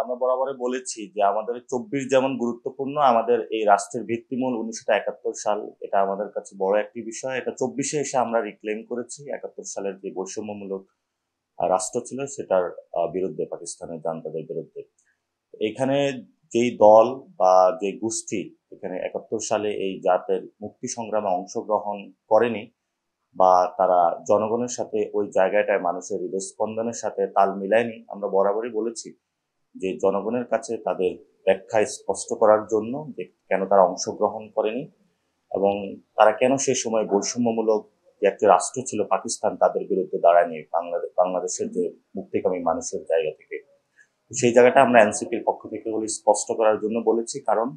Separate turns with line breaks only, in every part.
আমরা বরাবরই বলেছি যে আমাদের 24 যেমন গুরুত্বপূর্ণ, আমাদের এই রাষ্ট্রের ভিত্তিমূল 1971 সাল, এটা আমাদের কাছে বড় একটি বিষয়। এটা 24-এ এসে আমরা রিক্লেম করেছি 71 সালের যে বৈষম্যমূলক রাষ্ট্র ছিল সেটার বিরুদ্ধে, পাকিস্তানের জান্তাদের বিরুদ্ধে। এখানে যেই দল বা যে গোষ্ঠী এখানে 71 সালে এই জাতের মুক্তি সংগ্রামে অংশগ্রহণ করেনি বা তারা জনগণের সাথে ওই জায়গাটায় মানুষের হৃদস্পন্দনের সাথে তাল মিলায়নি, আমরা বরাবরই বলেছি যে জনগণের কাছে তাদের ব্যাখ্যা স্পষ্ট করার জন্য যে কেন তারা অংশগ্রহণ করেনি এবং তারা কেন সে সময় বৈষম্যমূলক যে একটি রাষ্ট্র ছিল পাকিস্তান তাদের বিরুদ্ধে দাঁড়ায়নি বাংলাদেশের যে মুক্তিকামী মানুষের জায়গা থেকে। সেই জায়গাটা আমরা এনসিপির পক্ষ থেকে স্পষ্ট করার জন্য বলেছি, কারণ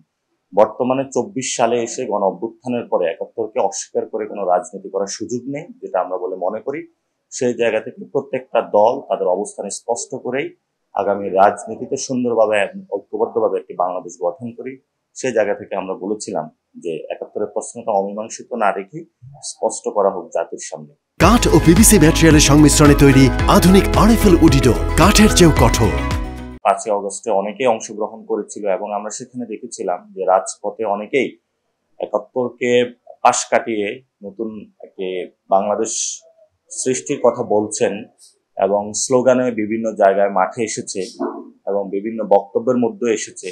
বর্তমানে 24 সালে এসে গণ অভ্যুত্থানের পরে 71-কে অস্বীকার করে কোনো রাজনীতি করার সুযোগ নেই, যেটা আমরা বলে মনে করি। সেই জায়গা থেকে প্রত্যেকটা দল তাদের অবস্থান স্পষ্ট করেই আগামী রাজনীতিতে সুন্দরভাবে ঐক্যবদ্ধভাবে একটি বাংলাদেশ গঠন করি। সেই জায়গা থেকে আমরা বলেছিলাম যে 71-এর প্রশ্নটা অমীমাংসিত না রেখে স্পষ্ট করা হোক জাতির সামনে।
কাঠ ও পিভিসি ম্যাটেরিয়ালের সংমিশ্রণে তৈরি আধুনিক আরএফএল উডিডোর, কাঠের চেয়েও কঠোর।
5ই অগস্টে অনেকেই অংশগ্রহণ করেছিল এবং আমরা সেখানে দেখেছিলাম যে রাজপথে অনেকেই 71-কে পাশ কাটিয়ে নতুন একটি বাংলাদেশ সৃষ্টির কথা বলছেন এবং স্লোগানে বিভিন্ন জায়গায় মাঠে এসেছে এবং বিভিন্ন বক্তব্যের মধ্যে এসেছে।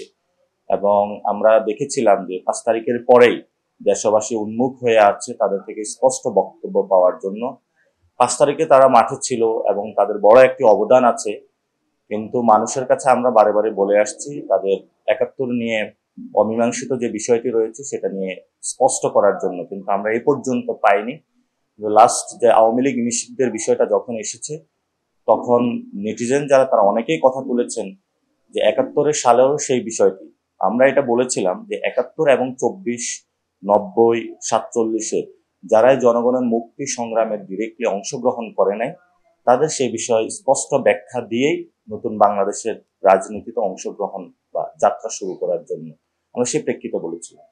এবং আমরা দেখেছিলাম যে 5 তারিখের পরেই দেশবাসী উন্মুখ হয়ে আছে তাদের থেকে স্পষ্ট বক্তব্য পাওয়ার জন্য। 5 তারিখে তারা মাঠে ছিল এবং তাদের বড় একটি অবদান আছে, কিন্তু মানুষের কাছে আমরা বারে বারে বলে আসছি তাদের 71 নিয়ে অমীমাংসিত যে বিষয়টি রয়েছে সেটা নিয়ে স্পষ্ট করার জন্য, কিন্তু আমরা এই পর্যন্ত পাইনি। লাস্ট যে আওয়ামী লীগ নিষিদ্ধের বিষয়টা যখন এসেছে তখন নেটিজেন যারা তারা অনেকেই কথা তুলেছেন যে 71 সালেও সেই বিষয়টি আমরা এটা বলেছিলাম যে 71 এবং 24, 90, 47-এ যারাই জনগণের মুক্তি সংগ্রামের ডিরেক্টলি অংশগ্রহণ করে নাই তাদের সেই বিষয়ে স্পষ্ট ব্যাখ্যা দিয়েই নতুন বাংলাদেশের রাজনীতিতে অংশগ্রহণ বা যাত্রা শুরু করার জন্য আমরা সেই প্রেক্ষিতে বলেছিলাম।